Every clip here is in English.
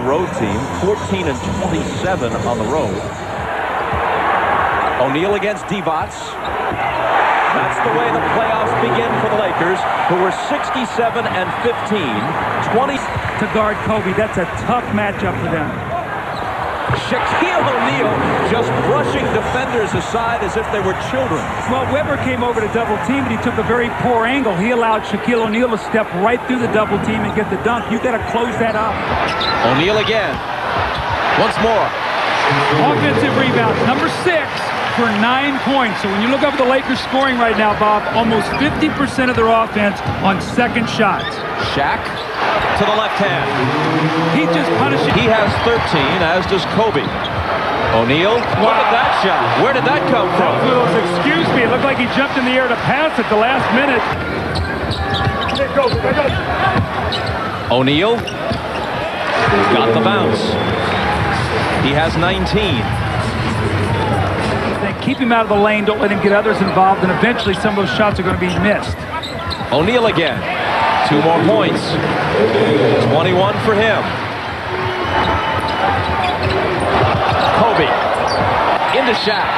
road team, 14-27 on the road. O'Neal against G.O.A.T. That's the way the playoffs begin for the Lakers, who were 67-15, 20 to guard Kobe. That's a tough matchup for them. Shaquille O'Neal just brushing defenders aside as if they were children. Well, Weber came over to double team, and he took a very poor angle. He allowed Shaquille O'Neal to step right through the double team and get the dunk. You got to close that up. O'Neal again. Once more. Offensive rebound, number 6 for 9 points. So when you look up at the Lakers scoring right now, Bob, almost 50% of their offense on second shots. Shaq to the left hand. He just punished. He has 13, as does Kobe. O'Neal, look at that shot. Where did that come from? Excuse me, it looked like he jumped in the air to pass at the last minute. O'Neal got the bounce. He has 19. Keep him out of the lane, don't let him get others involved, and eventually some of those shots are going to be missed. O'Neal again. 2 more points. 21 for him. Kobe into Shaq.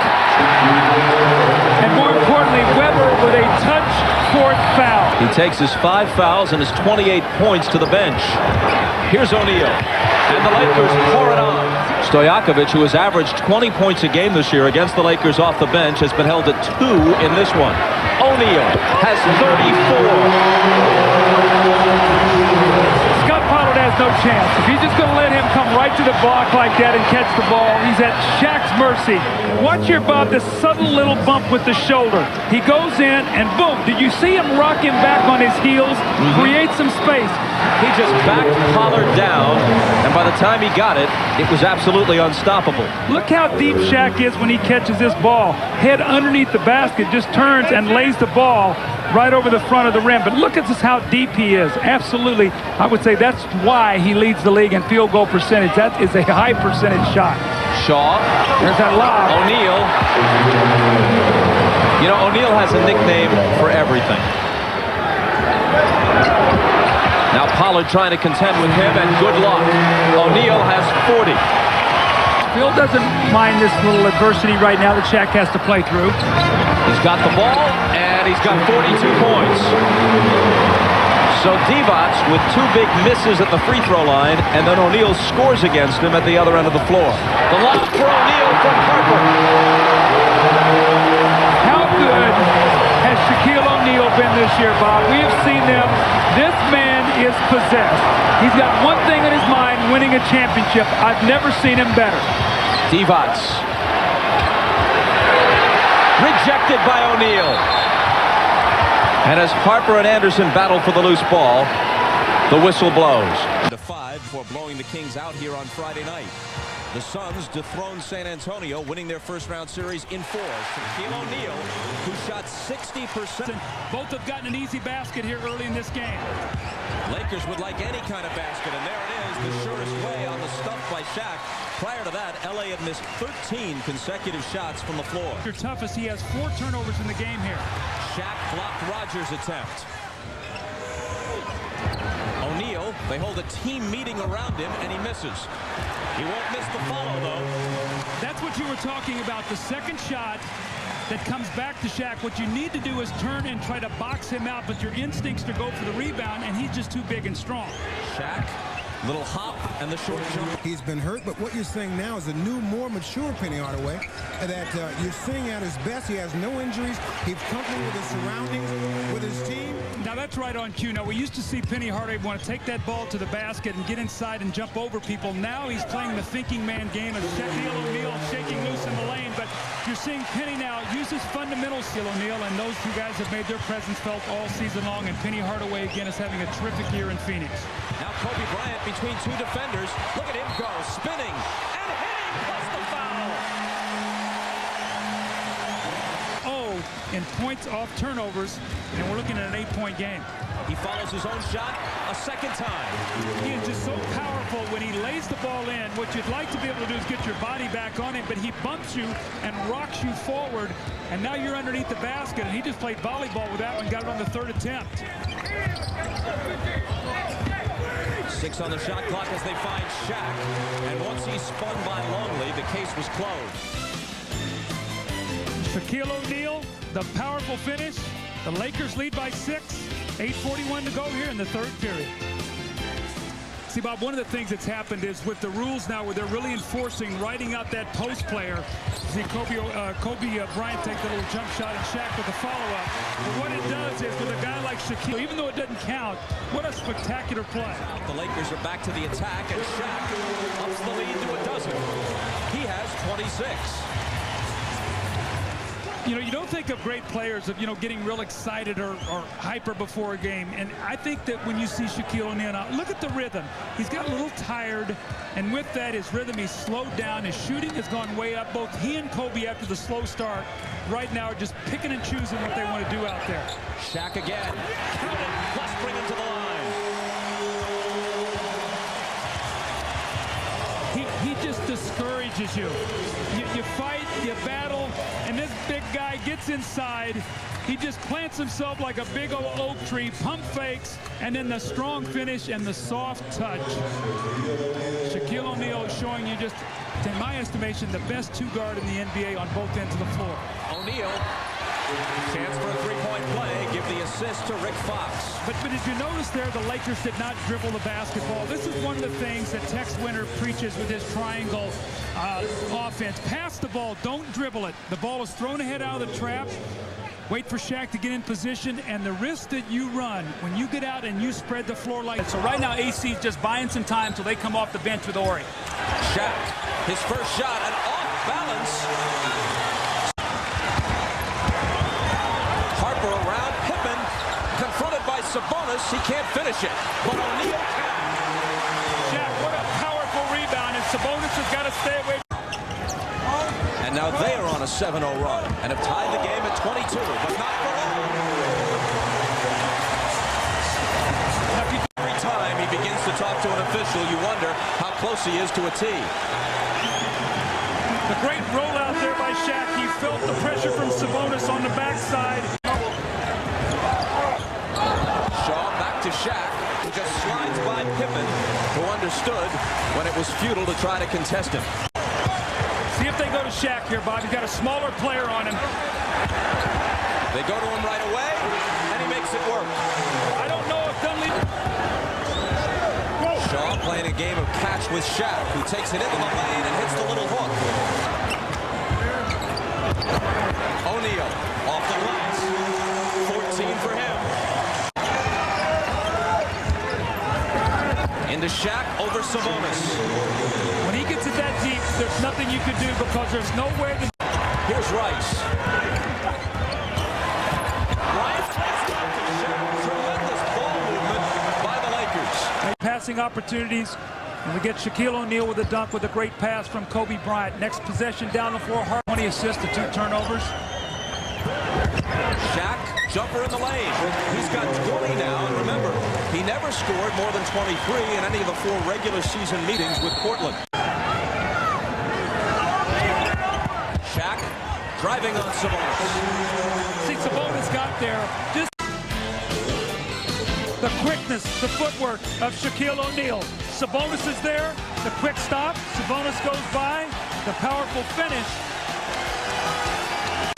And more importantly, Weber with a touch court foul. He takes his 5 fouls and his 28 points to the bench. Here's O'Neal. And the Lakers pour it on. Stojakovic, who has averaged 20 points a game this year against the Lakers off the bench, has been held to 2 in this one. O'Neal has 34. Has no chance. If he's just going to let him come right to the block like that and catch the ball, he's at Shaq's mercy. Watch here, Bob, this subtle little bump with the shoulder. He goes in and boom. Did you see him rock him back on his heels? Create some space. He just backed Pollard down, and by the time he got it, it was absolutely unstoppable. Look how deep Shaq is when he catches this ball. Head underneath the basket, just turns and lays the ball right over the front of the rim. But look at this, how deep he is. Absolutely, I would say that's why he leads the league in field goal percentage. That is a high percentage shot. Shaw. There's that lob. O'Neal. You know, O'Neal has a nickname for everything. Now Pollard trying to contend with him, and good luck. O'Neal has 40. Phil doesn't mind this little adversity right now that Shaq has to play through. He's got the ball, and he's got 42 points. So G.O.A.T. with 2 big misses at the free throw line, and then O'Neal scores against him at the other end of the floor. The lob for O'Neal from Harper. How good has Shaquille O'Neal been this year, Bob? We have seen them. This man is possessed. He's got one thing in his mind, winning a championship. I've never seen him better. G.O.A.T. rejected by O'Neal. And as Harper and Anderson battle for the loose ball, the whistle blows. To 5 before blowing the Kings out here on Friday night. The Suns dethrone San Antonio, winning their first-round series in 4. Shaquille O'Neal, who shot 60%. Both have gotten an easy basket here early in this game. Lakers would like any kind of basket, and there it is, the surest way on the stuff by Shaq. Prior to that, LA had missed 13 consecutive shots from the floor. Your toughest, he has 4 turnovers in the game here. Shaq blocked Rogers' attempt. O'Neal, they hold a team meeting around him, and he misses. He won't miss the follow, though. That's what you were talking about, the second shot that comes back to Shaq. What you need to do is turn and try to box him out, but your instincts to go for the rebound, and he's just too big and strong. Shaq, little hop, and the short jump. He's been hurt, but what you're seeing now is a new, more mature Penny Hardaway that you're seeing at his best. He has no injuries. He's comfortable with his surroundings, with his team. Now that's right on cue. Now we used to see Penny Hardaway want to take that ball to the basket and get inside and jump over people. Now he's playing the thinking man game of Shaquille O'Neal shaking loose in the lane. But you're seeing Penny now use his fundamentals, Shaquille O'Neal, and those 2 guys have made their presence felt all season long. And Penny Hardaway again is having a terrific year in Phoenix. Now Kobe Bryant between 2 defenders. Look at him go, spinning and hitting, plus the foul. In points off turnovers, and we're looking at an 8-point game. He follows his own shot a second time. He is just so powerful when he lays the ball in. What you'd like to be able to do is get your body back on him, but he bumps you and rocks you forward, and now you're underneath the basket, and he just played volleyball with that one, got it on the 3rd attempt. 6 on the shot clock as they find Shaq. And once he spun by Longley, the case was closed. Shaquille O'Neal, the powerful finish. The Lakers lead by 6. 8:41 to go here in the third period. See, Bob, one of the things that's happened is with the rules now where they're really enforcing writing out that post player. See Kobe Bryant take the little jump shot and Shaq with the follow-up. But what it does is with a guy like Shaquille, even though it doesn't count, what a spectacular play. The Lakers are back to the attack, and Shaq ups the lead to a dozen. He has 26. You know, you don't think of great players of, getting real excited or hyper before a game. And I think that when you see Shaquille O'Neal now, look at the rhythm. He's got a little tired. And with that, his rhythm, he's slowed down. His shooting has gone way up. Both he and Kobe, after the slow start, right now are just picking and choosing what they want to do out there. Shaq again. Plus bring him to the line. He just discourages you. You fight, you battle, and this big guy gets inside. He just plants himself like a big old oak tree, pump fakes, and then the strong finish and the soft touch. Shaquille O'Neal is showing you just, in my estimation, the best two-guard in the NBA on both ends of the floor. O'Neal, chance for a three-point play. Give the assist to Rick Fox. But did you notice there the Lakers did not dribble the basketball? This is one of the things that Tex Winter preaches with his triangle offense. Pass the ball, don't dribble it. The ball is thrown ahead out of the trap. Wait for Shaq to get in position, and the risk that you run when you get out and you spread the floor like that. So right now AC is just buying some time until they come off the bench with Ori. Shaq, his first shot, and off balance. Harper around Pippen, confronted by Sabonis. He can't finish it, but O'Neal can. Shaq, what a powerful rebound, and Sabonis has got to stay away. And now they are on a 7-0 run and have tied the game at 22, but not for long. Every time he begins to talk to an official, you wonder how close he is to a tee. The great rollout there by Shaq. He felt the pressure from Sabonis on the backside. Shaw back to Shaq, who just slides by Pippen, who understood when it was futile to try to contest him. See if they go to Shaq here, Bob. He's got a smaller player on him. They go to him right away, and he makes it work. I don't know if Dunleavy... Shaw playing a game of catch with Shaq, who takes it into the lane and hits the little hook. O'Neal off the glass. 14 for him. Into Shaq over Sabonis. When he gets it that deep, there's nothing you can do because there's nowhere to... Here's Rice. Rice takes it up to Shaq. Tremendous ball movement by the Lakers. Passing opportunities. And we get Shaquille O'Neal with a dunk with a great pass from Kobe Bryant. Next possession down the floor. 20 assists to 2 turnovers. Shaq, jumper in the lane. He's got 20 now, and remember, he never scored more than 23 in any of the 4 regular season meetings with Portland. Shaq driving on Sabonis. See, Sabonis got there. Just the quickness, the footwork of Shaquille O'Neal. Sabonis is there. The quick stop. Sabonis goes by. The powerful finish.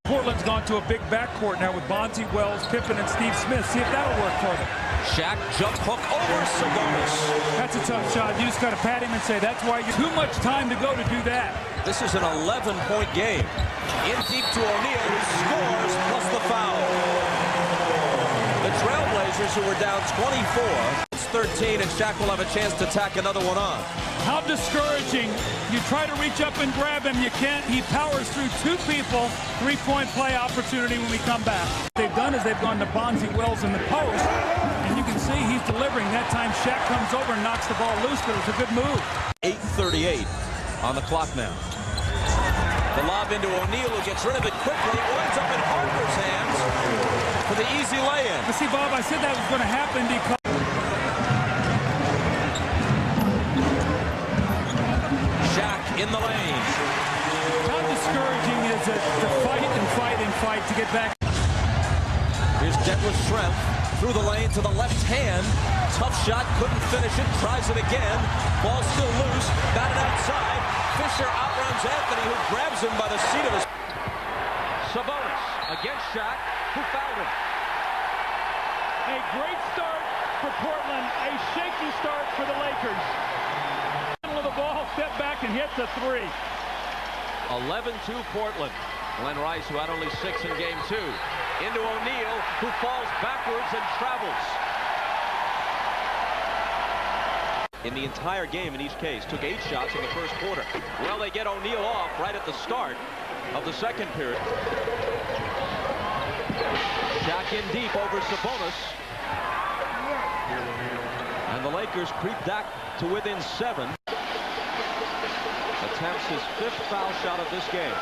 Portland's gone to a big backcourt now with Bonzi Wells, Pippen, and Steve Smith. See if that'll work for them. Shaq jump hook over Sabonis. That's a tough shot. You just got to pat him and say, that's why you too much time to go to do that. This is an 11-point game. In deep to O'Neal, who scores plus the foul. The Trailblazers, who were down 24, it's 13, and Shaq will have a chance to tack another one on. How discouraging. You try to reach up and grab him, you can't. He powers through 2 people. 3-point play opportunity when we come back. What they've done is they've gone to Bonzi Wells in the post, and you can see he's delivering. That time Shaq comes over and knocks the ball loose, but it was a good move. 8:38 on the clock now. The lob into O'Neal, who gets rid of it quickly. It winds up in Harper's hands for the easy lay-in. But see, Bob, I said that was going to happen because Shaq in the lane. how discouraging is it to fight and fight and fight to get back? Here's Detlef Schrempf through the lane to the left hand. Tough shot, couldn't finish it, tries it again. Ball still loose, batted outside. Fisher outruns Anthony, who grabs him by the seat of his... Sabonis against Shaq, who fouled him. A great start for Portland, a shaky start for the Lakers. Middle of the ball, step back and hits a three. 11-2 Portland. Glenn Rice, who had only 6 in game 2. Into O'Neal, who falls backwards and travels. In the entire game, in each case, took 8 shots in the first quarter. Well, they get O'Neal off right at the start of the second period. Shaq in deep over Sabonis. And the Lakers creep back to within 7. Attempts his 5th foul shot of this game.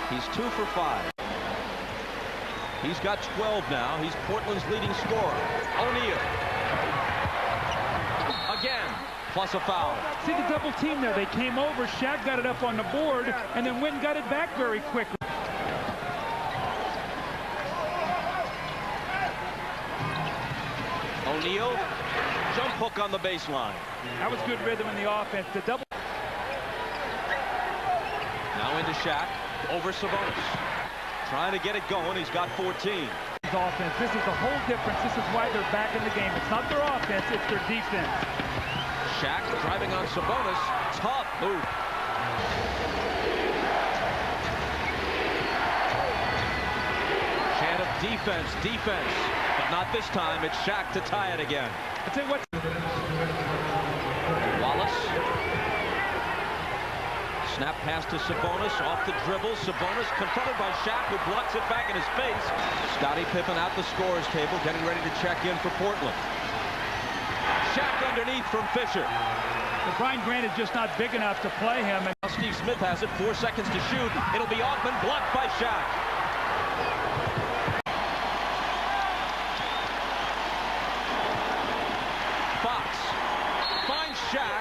He's 2 for 5. He's got 12 now. He's Portland's leading scorer. O'Neal. Again, plus a foul. See the double team there. They came over. Shaq got it up on the board, and then Wynn got it back very quickly. O'Neal, jump hook on the baseline. That was good rhythm in the offense. The double. Now into Shaq, over Sabonis. Trying to get it going. He's got 14. Offense. This is the whole difference. This is why they're back in the game. It's not their offense, it's their defense. Shaq driving on Sabonis. Tough move. Chant of defense, defense. But not this time. It's Shaq to tie it again. I'll tell you what. Wallace. Snap pass to Sabonis, off the dribble. Sabonis confronted by Shaq, who blocks it back in his face. Scottie Pippen out the scorer's table, getting ready to check in for Portland. Shaq underneath from Fisher. But Brian Grant is just not big enough to play him. And now Steve Smith has it, 4 seconds to shoot. It'll be Othman, blocked by Shaq. Fox finds Shaq.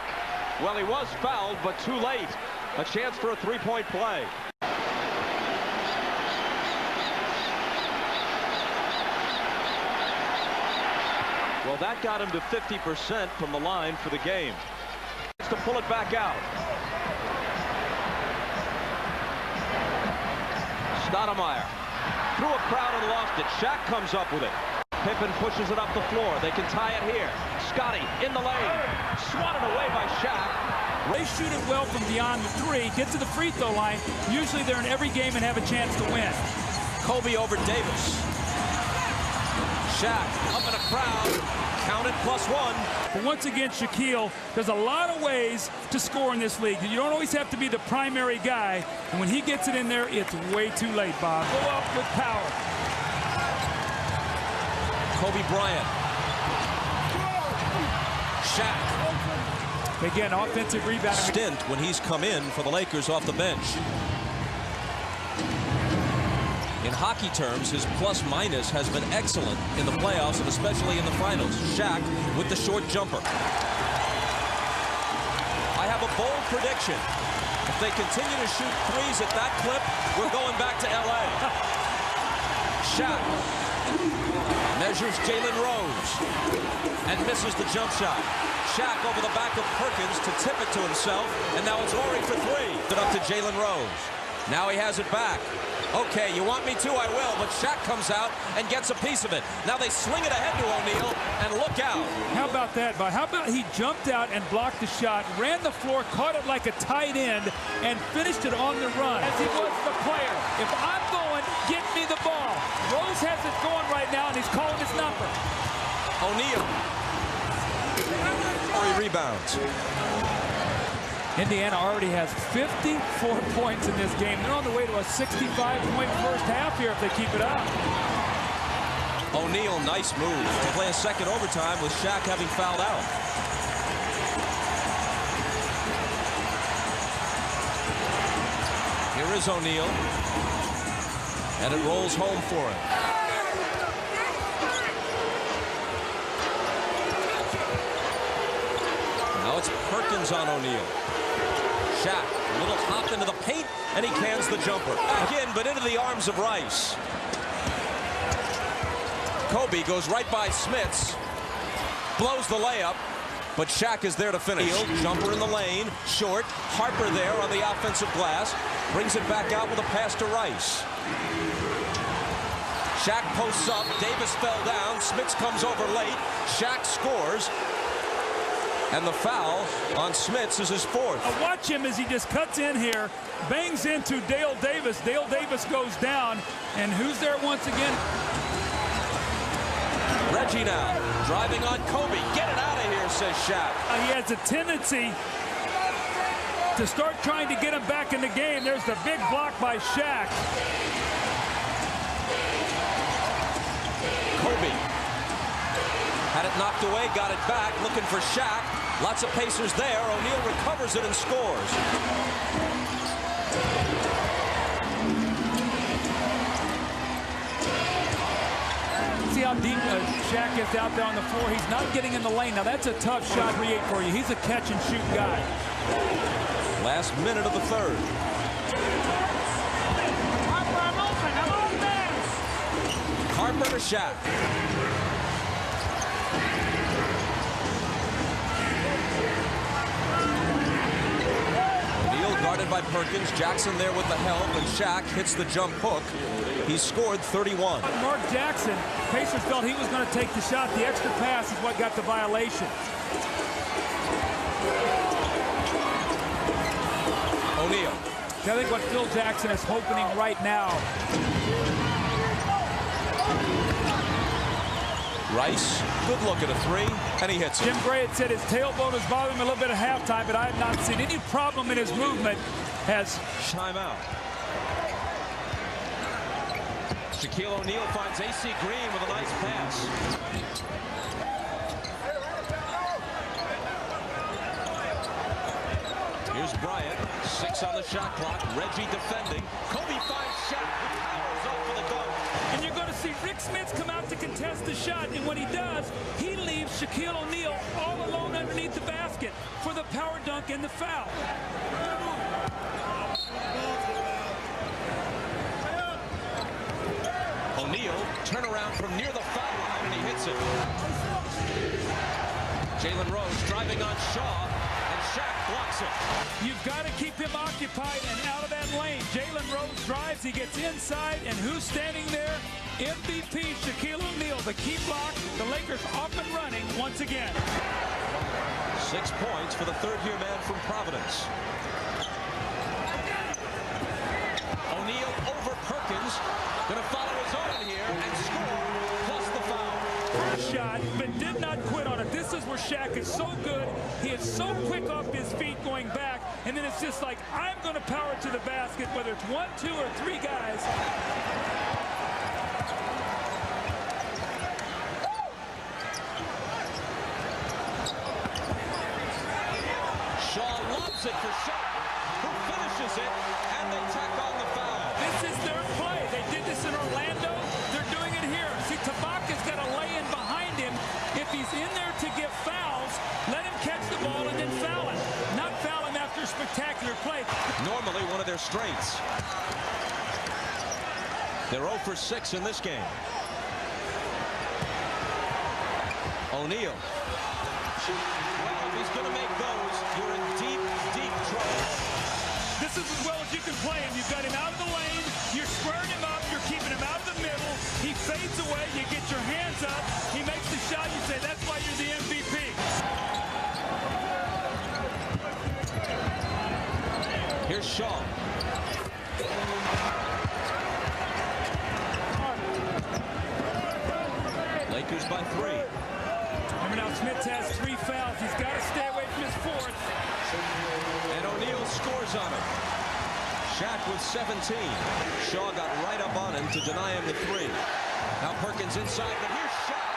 Well, he was fouled, but too late. A chance for a three-point play. Well, that got him to 50% from the line for the game. To pull it back out. Stoudemire threw a crowd and lost it. Shaq comes up with it. Pippen pushes it up the floor. They can tie it here. Scottie in the lane. Swatted away by Shaq. They shoot it well from beyond the 3, get to the free throw line. Usually they're in every game and have a chance to win. Kobe over Davis. Shaq up in a crowd. Counted +1. But once again, Shaquille, there's a lot of ways to score in this league. You don't always have to be the primary guy. And when he gets it in there, it's way too late, Bob. Go up with power. Kobe Bryant. Shaq. Again, offensive rebound. Stint when he's come in for the Lakers off the bench. In hockey terms, his plus-minus has been excellent in the playoffs and especially in the finals. Shaq with the short jumper. I have a bold prediction. If they continue to shoot threes at that clip, we're going back to L.A. Shaq measures Jalen Rose and misses the jump shot. Shaq over the back of Perkins to tip it to himself, and now it's Horry for 3. It up to Jalen Rose. Now he has it back. Okay, you want me to? I will, but Shaq comes out and gets a piece of it. Now they swing it ahead to O'Neal, and look out. How about that, Bob? How about he jumped out and blocked the shot, ran the floor, caught it like a tight end, and finished it on the run. As he was the player. If I'm going, get me the ball. Rose has it going right now, and he's calling his number. O'Neal. Horry rebounds. Indiana already has 54 points in this game. They're on the way to a 65-point first half here if they keep it up. O'Neal, nice move to play a second overtime with Shaq having fouled out. Here is O'Neal. And it rolls home for him. Now it's Perkins on O'Neal. Shaq, a little hop into the paint, and he cans the jumper. Back in, but into the arms of Rice. Kobe goes right by Smits. Blows the layup. But Shaq is there to finish. Jumper in the lane. Short. Harper there on the offensive glass. Brings it back out with a pass to Rice. Shaq posts up. Davis fell down. Smits comes over late. Shaq scores. And the foul on Smits is his fourth. Watch him as he just cuts in here. Bangs into Dale Davis. Dale Davis goes down. And who's there once again? Reggie now, driving on Kobe. Get it out of here, says Shaq. He has a tendency to start trying to get him back in the game. There's the big block by Shaq. Kobe had it knocked away, got it back, looking for Shaq. Lots of Pacers there. O'Neal recovers it and scores. See how deep Shaq is out there on the floor. He's not getting in the lane. Now, that's a tough shot to create for you. He's a catch-and-shoot guy. Last minute of the third. Harper to Shaq. O'Neal guarded by Perkins. Jackson there with the help, and Shaq hits the jump hook. He scored 31. Mark Jackson, Pacers felt he was going to take the shot. The extra pass is what got the violation. O'Neal. I think what Phil Jackson is hoping right now. Rice, good look at a three, and he hits it. Jim Gray had said his tailbone was bothering him a little bit at halftime, but I have not seen any problem in his movement. Has timeout. Shaquille O'Neal finds A.C. Green with a nice pass. Here's Bryant, 6 on the shot clock. Reggie defending. Kobe finds Shaq, who powers up for the dunk. And you're going to see Rick Smits come out to contest the shot, and when he does, he leaves Shaquille O'Neal all alone underneath the basket for the power dunk and the foul. O'Neal, turnaround from near the foul line, and he hits it. Jalen Rose driving on Shaw, and Shaq blocks it. You've got to keep him occupied and out of that lane. Jalen Rose drives, he gets inside, and who's standing there? MVP Shaquille O'Neal, the key block. The Lakers off and running once again. 6 points for the third-year man from Providence. O'Neal over Perkins. Going to follow his own here and score, plus the foul. First shot, but did not quit on it. This is where Shaq is so good. He is so quick off his feet going back, and then it's just like, I'm going to power to the basket, whether it's 1, 2, or 3 guys. Shaw loves it for Shaq, who finishes it, and they tack on the foul. This is their play. They did this in Orlando. They're doing it here. See, Tabaka's got to lay in behind him. If he's in there to get fouls, let him catch the ball and then foul him. Not foul him after a spectacular play. Normally one of their strengths. They're 0 for 6 in this game. O'Neal. Well, if he's going to make those, you're in deep, deep trouble. This is as well as you can play him. You've got him out of the lane. You're squaring him up. You're keeping him out of the middle. He fades away. You get your hands up. He makes the shot. You say, that's why you're the MVP. Here's Shaw. Lakers by 3. Remember now, Smits has 3 fouls. He's got to stay away from his 4th. And O'Neal scores on him. Shaq with 17. Shaw got right up on him to deny him the 3. Now Perkins inside, but here's Shaq.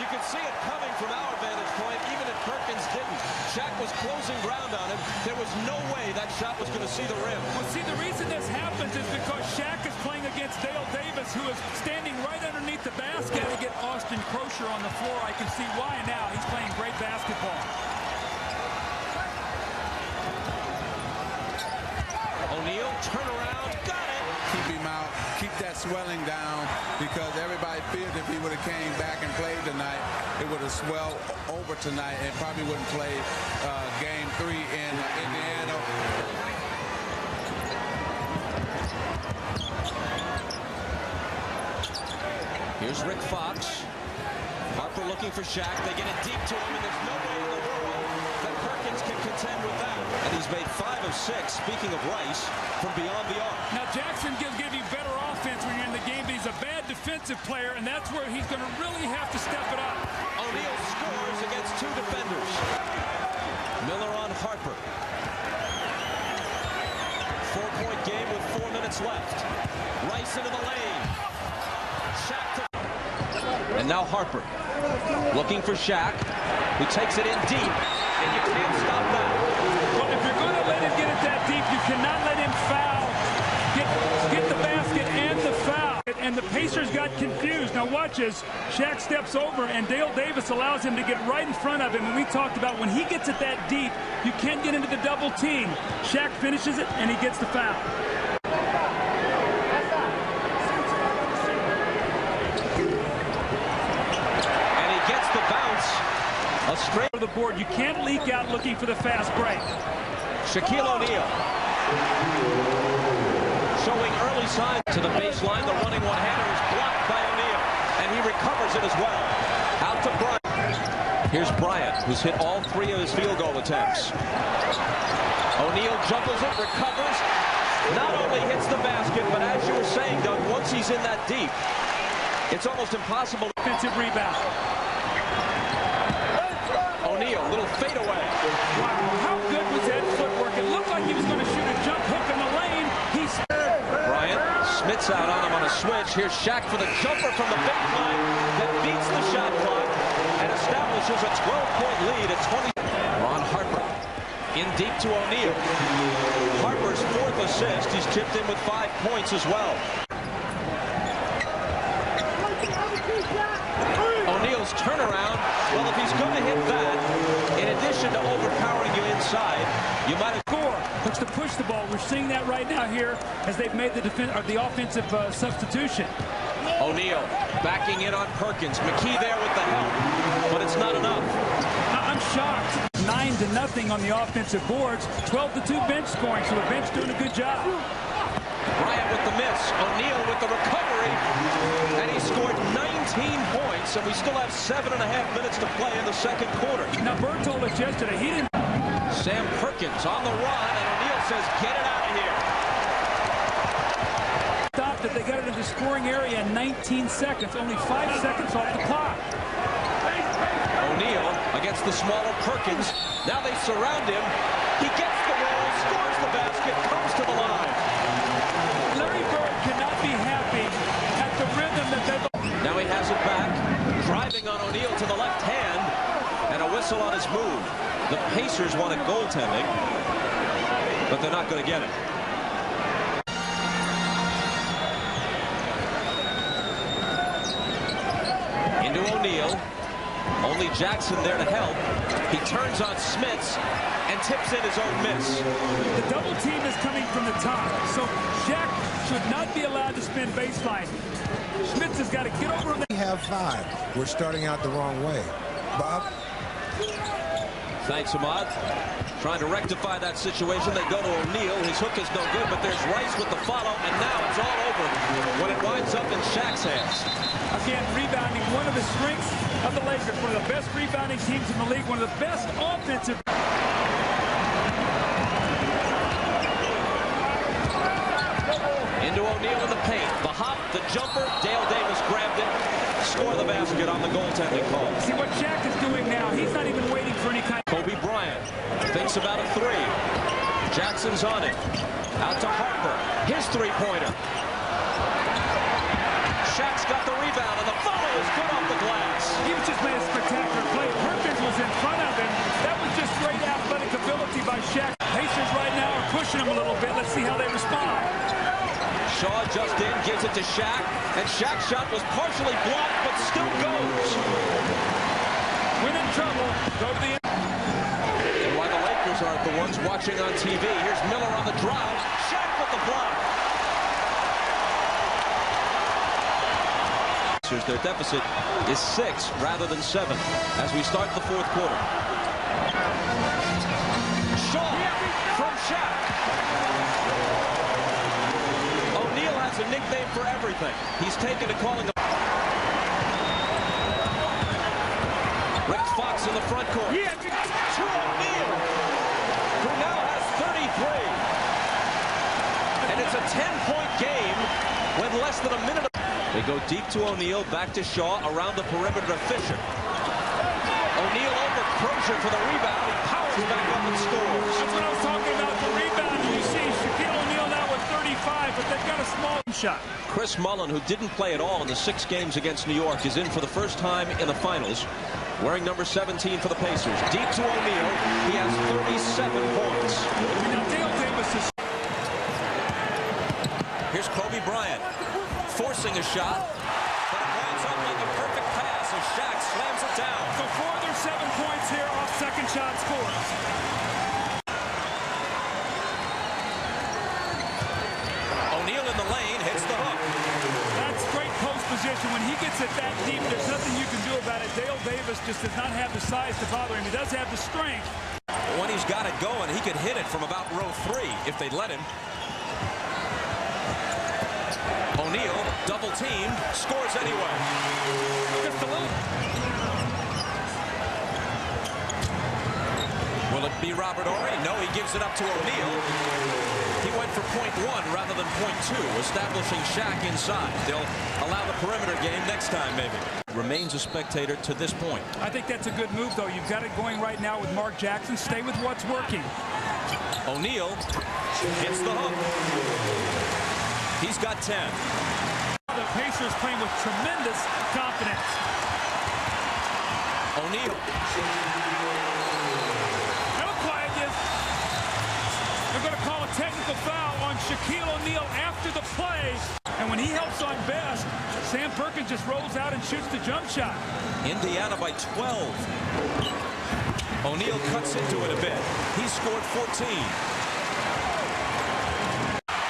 You can see it coming from our vantage point, even if Perkins didn't. Shaq was closing ground on him. There was no way that shot was going to see the rim. Well, see, the reason this happens is because Shaq is playing against Dale Davis, who is standing right underneath the basket. To get Austin Crosher on the floor, I can see why now. He's playing great basketball. O'Neal, turn around, got it. Keep him out. keep that swelling down, because everybody feared if he would have came back and played tonight, it would have swelled over tonight and probably wouldn't play game 3 in Indiana. Here's Rick Fox. Harper looking for Shaq. They get it deep to him, and there's no way in the world that Perkins can contend with that. And he's made 5 of 6, speaking of Rice, from beyond the arc. Now Jackson gives you better offense when you're in the game, but he's a bad defensive player, and that's where he's going to really have to step it up. O'Neal scores against 2 defenders. Miller on Harper. 4-point game with 4 minutes left. Rice into the lane. Shaq to... And now Harper looking for Shaq, who takes it in deep, and you can't stop that. Well, if you're going to let him get it that deep, you cannot let him foul. Get the basket and the foul. And the Pacers got confused. Now watch as Shaq steps over, and Dale Davis allows him to get right in front of him. And we talked about when he gets it that deep, you can't get into the double team. Shaq finishes it, and he gets the foul. A straight to the board. You can't leak out looking for the fast break. Shaquille O'Neal showing early signs to the baseline. The running one-hander is blocked by O'Neal, and he recovers it as well. Out to Bryant. Here's Bryant, who's hit all 3 of his field goal attempts. O'Neal juggles it, recovers. Not only hits the basket, but as you were saying, Doug, once he's in that deep, it's almost impossible. Defensive rebound. O'Neal, little fadeaway. Wow, how good was that footwork? It looked like he was going to shoot a jump hook in the lane. He's... Bryant, Smith's out on him on a switch. Here's Shaq for the jumper from the baseline that beats the shot clock and establishes a 12-point lead at 20. Ron Harper in deep to O'Neal. Harper's 4th assist. He's chipped in with 5 points as well. O'Neal's turnaround. Well, if he's going to hit that, in addition to overpowering you inside, you might have scored. Looks to push the ball. We're seeing that right now here as they've made the offensive substitution. O'Neal backing in on Perkins. McKee there with the help, but it's not enough. I'm shocked. 9-0 on the offensive boards. 12-2 bench scoring, so the bench doing a good job. Bryant with the miss. O'Neal with the recovery, and he scored 19 points, and we still have 7.5 minutes to play in the second quarter. Now, Bert told us yesterday he didn't. Sam Perkins on the run, and O'Neal says, get it out of here. Stopped it. They got it in the scoring area in 19 seconds. Only 5 seconds off the clock. O'Neal against the smaller Perkins. Now they surround him. He gets the roll, scores the basket, comes to the line. Larry Bird cannot be happy at the rhythm that they've... Now he has it back, driving on O'Neal to the left hand, and a whistle on his move. The Pacers wanted goaltending, but they're not going to get it. Into O'Neal. Only Jackson there to help. He turns on Smits and tips in his own miss. The double team is coming from the top, so Shaq should not be allowed to spin baseline. Smits has got to get over him. We have 5. We're starting out the wrong way. Bob? Thanks, Ahmad. Trying to rectify that situation. They go to O'Neal. His hook is no good, but there's Rice with the follow, and now it's all over when it winds up in Shaq's hands. Again, rebounding, one of the strengths of the Lakers. One of the best rebounding teams in the league. One of the best offensive... Into O'Neal in the paint. The hop, the jumper. Dale Davis grabbed it. Score the basket on the goaltending call. See what Shaq is doing now. He's not even waiting for any kind of... Kobe Bryant thinks about a 3. Jackson's on it. Out to Harper. His 3-pointer. Shaq's got the rebound, and the follow is good off the glass. He just made a spectacular play. Perkins was in front of him. That was just great athletic ability by Shaq. Pacers right now are pushing him a little bit. Let's see how they respond. Shaw just in, gives it to Shaq, and Shaq's shot was partially blocked, but still goes. When in trouble, go to the end. And while the Lakers aren't the ones watching on TV, here's Miller on the drive. Shaq with the block. Pacers. Their deficit is 6 rather than 7 as we start the fourth quarter. Shaw from Shaq. O'Neal has a nickname for everything. He's taken to calling a Rick Fox in the front court. To O'Neal, who now has 33. And it's a 10-point game when less than a minute. They go deep to O'Neal, back to Shaw, around the perimeter to Fisher. O'Neal over Crozier for the rebound. He powers back up and scores. That's what I was talking about, the rebound. You see Shaquille O'Neal now with 35, but they've got a small shot. Chris Mullin, who didn't play at all in the 6 games against New York, is in for the first time in the finals, wearing number 17 for the Pacers. Deep to O'Neal. He has 37 points. Now Dale Davis is... Here's Kobe Bryant forcing a shot, but it winds up like a perfect pass as Shaq slams it down. So 4 of their 7 points here off second shot scores. O'Neal in the lane, hits the hook. That's great post position. When he gets it that deep, there's nothing you can do about it. Dale Davis just does not have the size to bother him. He does have the strength. When he's got it going, he could hit it from about row 3 if they'd let him. O'Neal, double teamed, scores anyway. Just a little. Will it be Robert Horry? No, he gives it up to O'Neal. He went for .1 rather than .2, establishing Shaq inside. They'll allow the perimeter game next time, maybe. Remains a spectator to this point. I think that's a good move, though. You've got it going right now with Mark Jackson. Stay with what's working. O'Neal hits the hook. He's got 10. The Pacers playing with tremendous confidence. O'Neal. Now quietness. They're going to call a technical foul on Shaquille O'Neal after the play. And when he helps on best, Sam Perkins just rolls out and shoots the jump shot. Indiana by 12. O'Neal cuts into it a bit. He scored 14.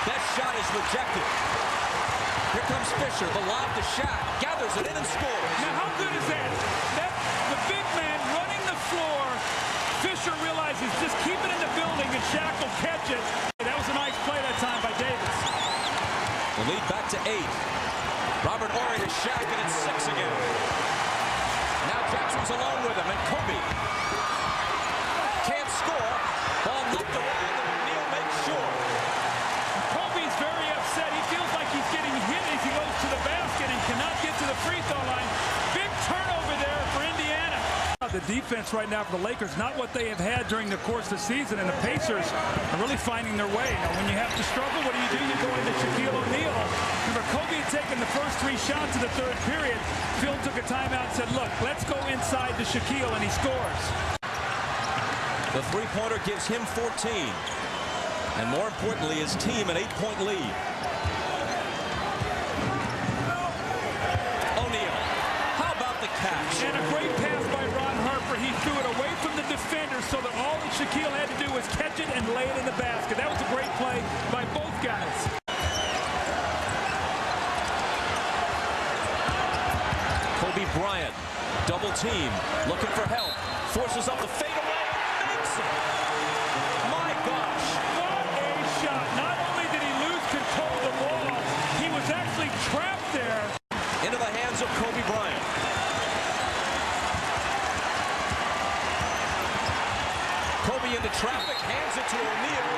That shot is rejected. Here comes Fisher, the lob to Shaq, gathers it in and scores. Now how good is that? The big man running the floor. Fisher realizes just keep it in the building and Shaq will catch it. That was a nice play that time by Davis. The lead back to 8. Robert Horry to Shaq, and it's 6 again. Now Jackson's alone with him, and Kobe can't score. Ball knocked around, and O'Neal makes sure. Kobe's very upset. He feels like he's getting hit as he goes to the basket and cannot get to the free throw line. Big turnover there for Indiana. The defense right now for the Lakers, not what they have had during the course of the season, and the Pacers are really finding their way. Now, when you have to struggle, what do? You go into Shaquille O'Neal. Remember, Kobe had taken the first 3 shots of the third period. Phil took a timeout and said, look, let's go inside to Shaquille, and he scores. The three-pointer gives him 14. And more importantly, his team an 8-point lead. O'Neal, how about the catch? And a great pass by Ron Harper. He threw it away from the defender so that all that Shaquille had to do was catch it and lay it in the basket. That was a great play by both guys. Kobe Bryant, double team, looking for help, forces up the fadeaway, makes it. My gosh. What a shot. Not only did he lose control of the ball, he was actually trapped there. Into the hands of Kobe Bryant. Kobe into traffic, hands it to O'Neal.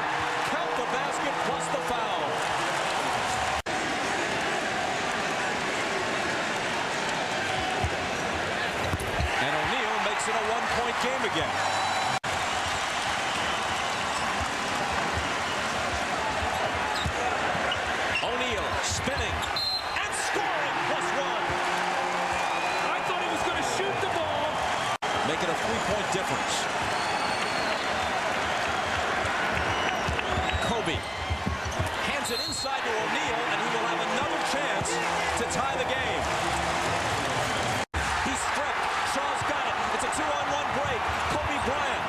Count the basket plus the foul. And O'Neal makes it a 1-point game again. O'Neal spinning and scoring +1. I thought he was going to shoot the ball. Making a 3-point difference. Kobe hands it inside to O'Neal, and he will have another chance to tie the game. He's stripped. Shaw's got it. It's a 2-on-1 break. Kobe Bryant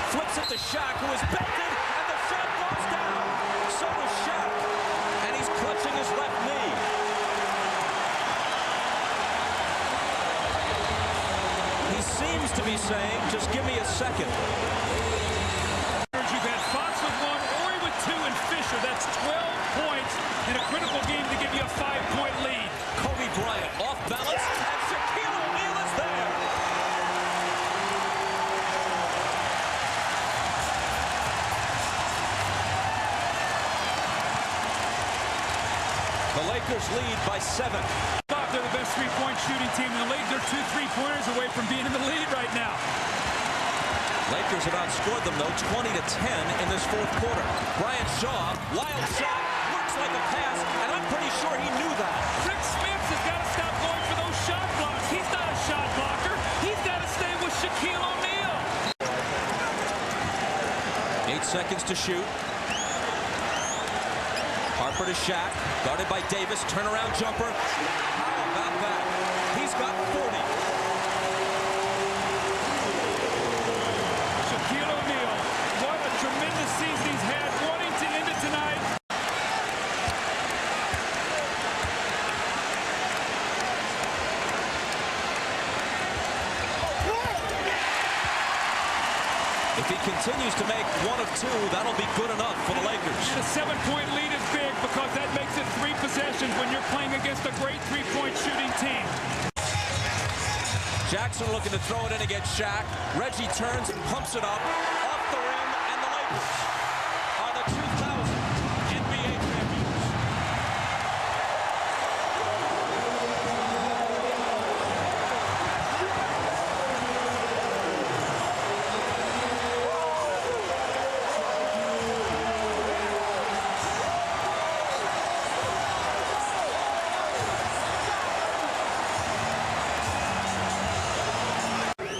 flips it to Shaq, who is belted, and the shot goes down. So does Shaq, and he's clutching his left knee. seems to be saying, just give me a second. You've had Fox with 1, Ori with 2, and Fisher. That's 12 points in a critical game to give you a 5-point lead. Kobe Bryant off balance, and Shaquille O'Neal is there. The Lakers lead by 7. They're the best three-point shooting team in the league. They're 2 3-pointers away from being in the lead right now. Lakers have outscored them, though, 20-10 in this fourth quarter. Brian Shaw, wild shot, looks like a pass, and I'm pretty sure he knew that. Rick Smith has got to stop going for those shot blocks. He's not a shot blocker. He's got to stay with Shaquille O'Neal. 8 seconds to shoot. Harper to Shaq, guarded by Davis, turnaround jumper. How about that? He's got 40. Shaquille O'Neal, what a tremendous season he's had, wanting to end it tonight. If he continues to make 1 of 2, that'll be good enough for the Lakers. And a 7-point lead is big because that makes it 3 possessions when you're playing against a great three-point shooting team. Jackson looking to throw it in against Shaq. Reggie turns and pumps it up off the rim, and the Lakers are the 2000 NBA champions.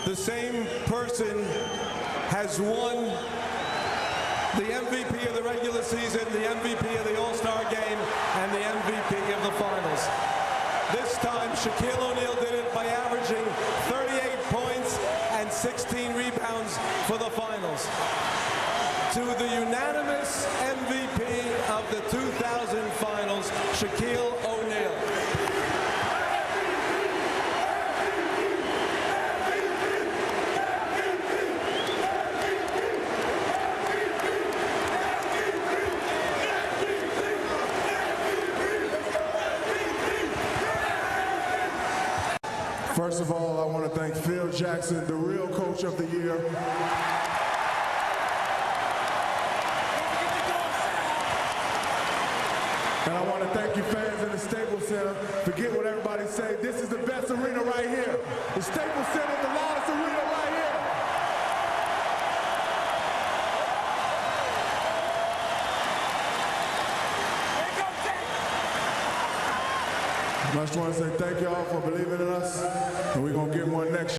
The same person has won the MVP of the regular season, the MVP of the All-Star game, and the MVP of the finals. This time, Shaquille O'Neal did it by averaging 38 points and 16 rebounds for the finals. To the unanimous MVP of the 2000 finals, Shaquille O'Neal. First of all, I want to thank Phil Jackson, the real coach of the year. And I want to thank you fans in the Staples Center. Forget what everybody say. This is the best arena right here. The Staples Center is the loudest arena right here. I just want to say thank y'all for believing in us, and we're going to get one next year.